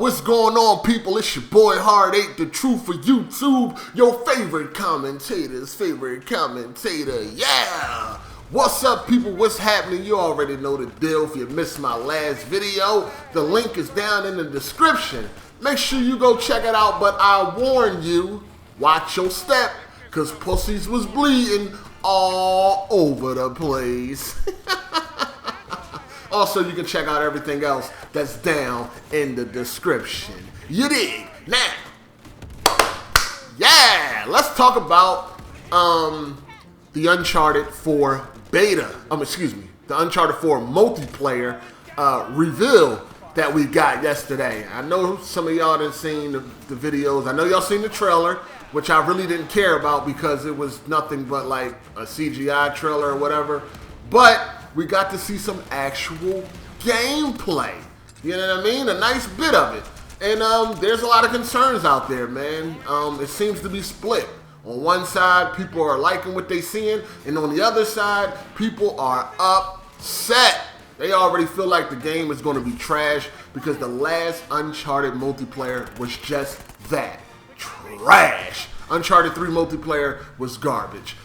what's going on, people? It's your boy Hard8, the truth for YouTube, your favorite commentator's favorite commentator. Yeah! What's up, people? What's happening? You already know the deal. If you missed my last video, the link is down in the description. Make sure you go check it out, but I warn you, watch your step, because pussies was bleeding all over the place. Also, you can check out everything else that's down in the description. You dig? Now, yeah, let's talk about the Uncharted 4 beta. The Uncharted 4 multiplayer reveal that we got yesterday. I know some of y'all done seen the videos. I know y'all seen the trailer, which I really didn't care about because it was nothing but like a CGI trailer or whatever. But we got to see some actual gameplay. You know what I mean? A nice bit of it. And there's a lot of concerns out there, man. It seems to be split. On one side, people are liking what they're seeing, and on the other side, people are upset. They already feel like the game is going to be trash because the last Uncharted multiplayer was just that. Trash. Uncharted 3 multiplayer was garbage.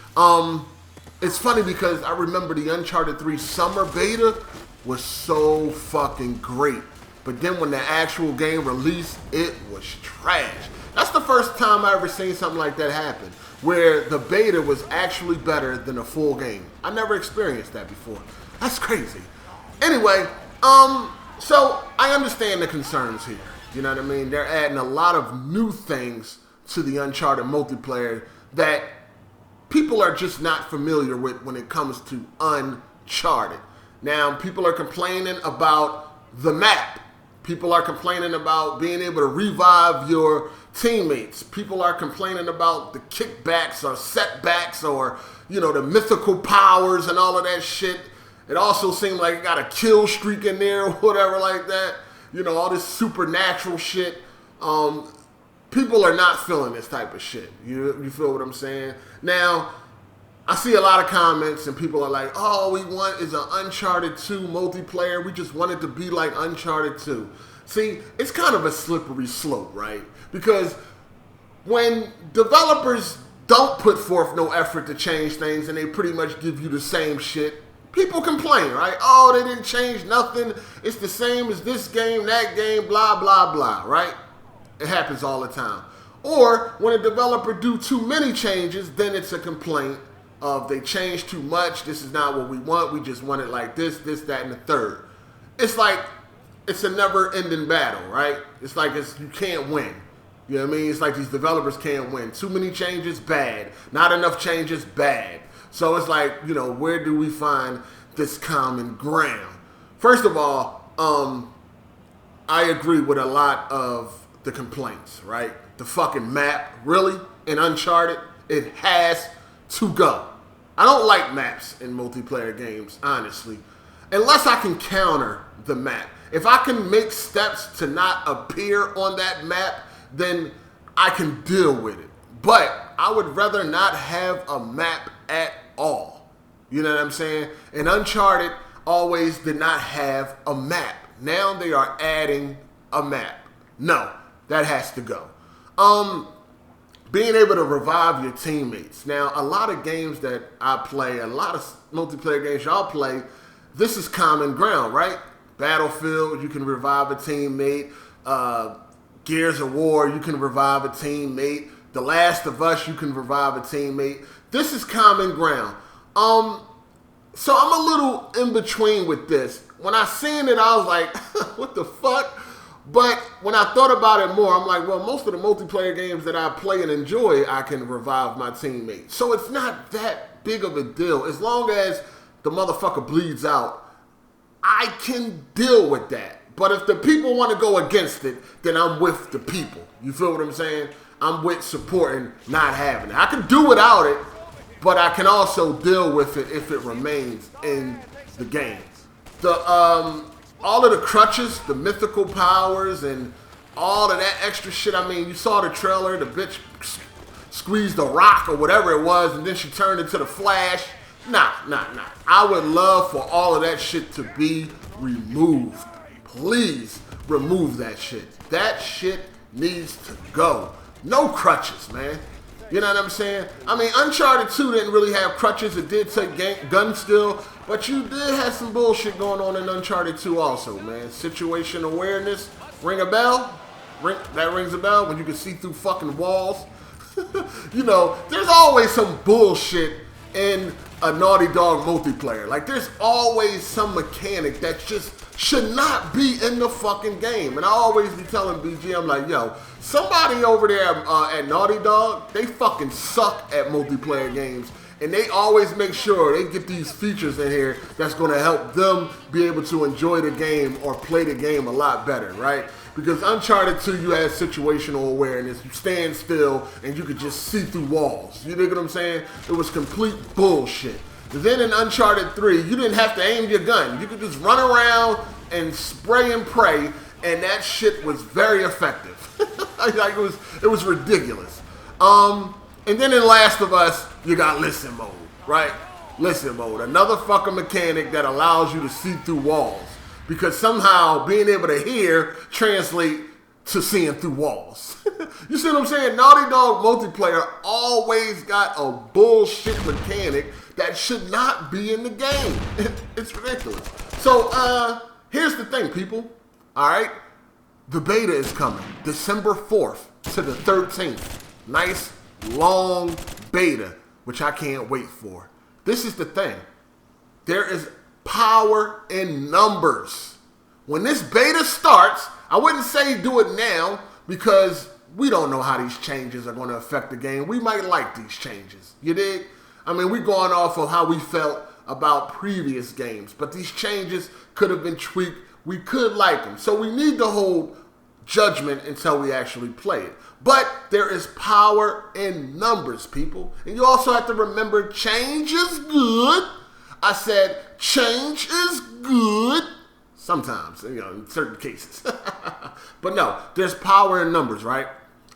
It's funny because I remember the Uncharted 3 summer beta was so fucking great. But then when the actual game released, it was trash. That's the first time I ever seen something like that happen, where the beta was actually better than a full game. I never experienced that before. That's crazy. Anyway, so I understand the concerns here. You know what I mean? They're adding a lot of new things to the Uncharted multiplayer that people are just not familiar with when it comes to Uncharted. Now, people are complaining about the map. People are complaining about being able to revive your teammates. People are complaining about the kickbacks or setbacks or, you know, the mythical powers and all of that shit. It also seemed like it got a kill streak in there or whatever like that. You know, all this supernatural shit. People are not feeling this type of shit. You feel what I'm saying? Now, I see a lot of comments and people are like, all we want is an Uncharted 2 multiplayer. We just want it to be like Uncharted 2. See, it's kind of a slippery slope, right? Because when developers don't put forth no effort to change things and they pretty much give you the same shit, people complain, right? Oh, they didn't change nothing. It's the same as this game, that game, blah, blah, blah, right? It happens all the time. Or when a developer do too many changes, then it's a complaint of they changed too much. This is not what we want. We just want it like this, that, and the third. It's like it's a never-ending battle, right? It's like you can't win. You know what I mean? It's like these developers can't win. Too many changes, bad. Not enough changes, bad. So it's like, you know, where do we find this common ground? First of all, I agree with a lot of the complaints, right? The fucking map, really, in Uncharted, it has to go. I don't like maps in multiplayer games, honestly, unless I can counter the map. If I can make steps to not appear on that map, then I can deal with it. But I would rather not have a map at all. You know what I'm saying? And Uncharted always did not have a map. Now they are adding a map. No, that has to go. Being able to revive your teammates. Now, a lot of games that I play, a lot of multiplayer games y'all play, this is common ground, right? Battlefield, you can revive a teammate. Gears of War, you can revive a teammate. The Last of Us, you can revive a teammate. This is common ground. So I'm a little in between with this. When I seen it, I was like, what the fuck? But when I thought about it more, I'm like, well, most of the multiplayer games that I play and enjoy, I can revive my teammates. So it's not that big of a deal. As long as the motherfucker bleeds out, I can deal with that. But if the people want to go against it, then I'm with the people. You feel what I'm saying? I'm with supporting not having it. I can do without it, but I can also deal with it if it remains in the game. All of the crutches, the mythical powers, and all of that extra shit. I mean, you saw the trailer, the bitch squeezed a rock or whatever it was, and then she turned into the Flash. Nah. I would love for all of that shit to be removed. Please. remove that shit. That shit needs to go. No crutches, man. You know what I'm saying? I mean, Uncharted 2 didn't really have crutches. It did take gun skill, but you did have some bullshit going on in Uncharted 2 also, man. Situation awareness, ring a bell? That rings a bell when you can see through fucking walls. You know, there's always some bullshit in a Naughty Dog multiplayer. Like, there's always some mechanic that just should not be in the fucking game. And I always be telling BG, I'm like, yo, somebody over there at Naughty Dog, they fucking suck at multiplayer games. And they always make sure they get these features in here that's going to help them be able to enjoy the game or play the game a lot better, right? Because Uncharted 2, you had situational awareness. You stand still and you could just see through walls. You dig what I'm saying? It was complete bullshit. Then in Uncharted 3, you didn't have to aim your gun. You could just run around and spray and pray, and that shit was very effective. Like it was ridiculous. And then in Last of Us, you got listen mode, right? Listen mode, another fucking mechanic that allows you to see through walls. Because somehow being able to hear translate to seeing through walls. You see what I'm saying? Naughty Dog multiplayer always got a bullshit mechanic that should not be in the game. It's ridiculous. So here's the thing, people. All right? The beta is coming. December 4th to the 13th. Nice, long beta, which I can't wait for. This is the thing. There is power in numbers. When this beta starts, I wouldn't say do it now because we don't know how these changes are going to affect the game. We might like these changes. You dig? I mean, we're going off of how we felt about previous games, but these changes could have been tweaked. We could like them. So we need to hold judgment until we actually play it. But there is power in numbers, people. And you also have to remember change is good. I said change is good. Sometimes, you know, in certain cases. But no, there's power in numbers, right?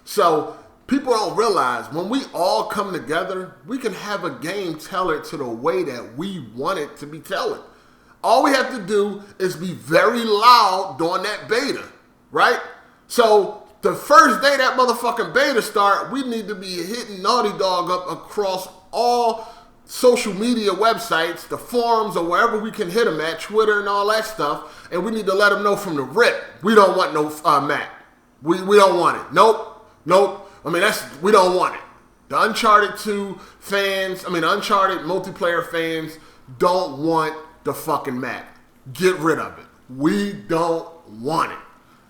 So people don't realize when we all come together, we can have a game tailored to the way that we want it to be tailored. All we have to do is be very loud during that beta, right? So the first day that motherfucking beta start, we need to be hitting Naughty Dog up across all social media websites, the forums, or wherever we can hit them at, Twitter and all that stuff, and we need to let them know from the rip, we don't want no map. We don't want it. Nope. I mean, we don't want it. The Uncharted 2 fans, Uncharted multiplayer fans don't want the fucking map. Get rid of it. We don't want it.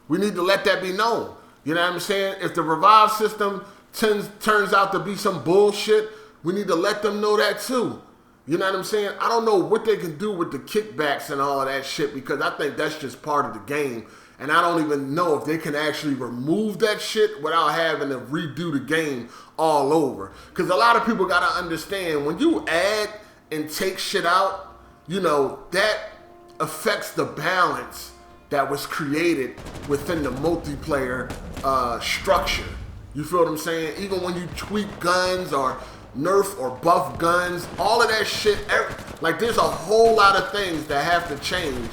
We need to let that be known. You know what I'm saying? If the revive system turns out to be some bullshit, we need to let them know that too. You know what I'm saying? I don't know what they can do with the kickbacks and all of that shit because I think that's just part of the game. And I don't even know if they can actually remove that shit without having to redo the game all over. Because a lot of people got to understand, when you add and take shit out, you know, that affects the balance that was created within the multiplayer structure. You feel what I'm saying? Even when you tweak guns or nerf or buff guns, all of that shit, like there's a whole lot of things that have to change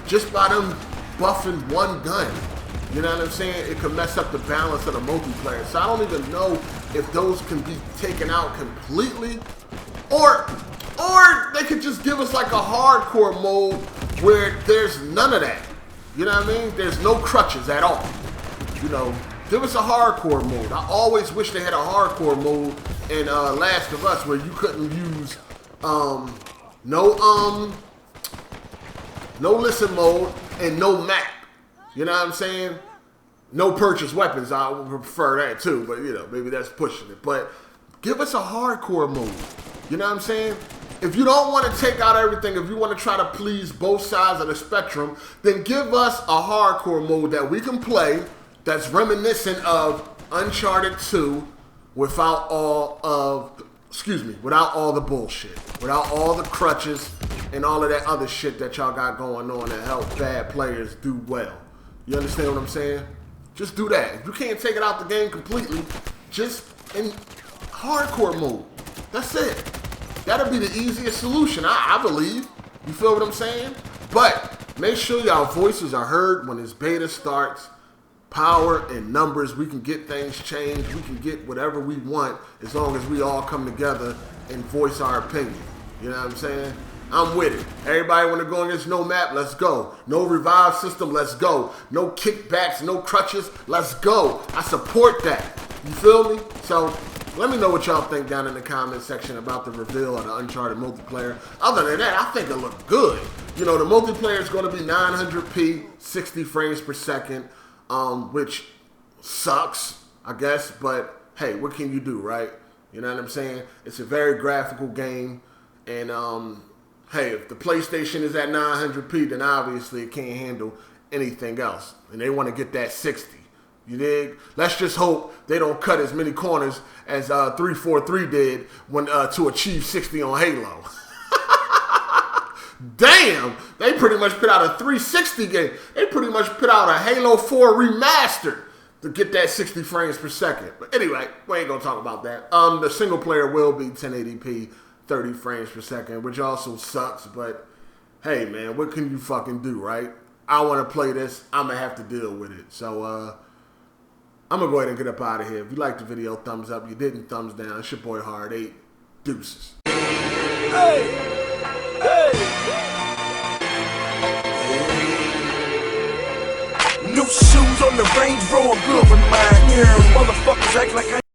just by them buffing one gun. You know what I'm saying? It can mess up the balance of the multiplayer. So I don't even know if those can be taken out completely, or they could just give us like a hardcore mode where there's none of that. You know what I mean? There's no crutches at all. You know, give us a hardcore mode. I always wish they had a hardcore mode in Last of Us where you couldn't use no listen mode and no map. You know what I'm saying? No purchase weapons. I would prefer that too, but you know, maybe that's pushing it. But give us a hardcore mode. You know what I'm saying? If you don't want to take out everything, if you want to try to please both sides of the spectrum, then give us a hardcore mode that we can play that's reminiscent of Uncharted 2 without all the bullshit, without all the crutches and all of that other shit that y'all got going on that help bad players do well. You understand what I'm saying? Just do that. If you can't take it out the game completely, just in hardcore mode. That's it. That'll be the easiest solution, I believe. You feel what I'm saying? But Make sure y'all voices are heard when this beta starts. Power and numbers, we can get things changed. We can get whatever we want as long as we all come together and voice our opinion. You know what I'm saying? I'm with it. Everybody want to go against no map? Let's go. No revive system? Let's go. No kickbacks, no crutches? Let's go. I support that. You feel me? So let me know what y'all think down in the comment section about the reveal of the Uncharted multiplayer. Other than that, I think it looked good. You know, the multiplayer is going to be 900p, 60 frames per second, which sucks, I guess. But hey, what can you do, right? You know what I'm saying? It's a very graphical game. And hey, if the PlayStation is at 900p, then obviously it can't handle anything else. And they want to get that 60. You dig? Let's just hope they don't cut as many corners as 343 did when to achieve 60 on Halo. Damn! They pretty much put out a 360 game. They pretty much put out a Halo 4 remastered to get that 60 frames per second. But anyway, we ain't gonna talk about that. The single player will be 1080p, 30 frames per second, which also sucks. But hey, man, what can you fucking do, right? I want to play this. I'm gonna have to deal with it. So I'm going to go ahead and get up out of here. If you liked the video, thumbs up. You didn't, thumbs down. It's your boy Hard8. Deuces. Hey! Hey! New shoes on the Range Rover, good with mine. Yeah, motherfuckers act like I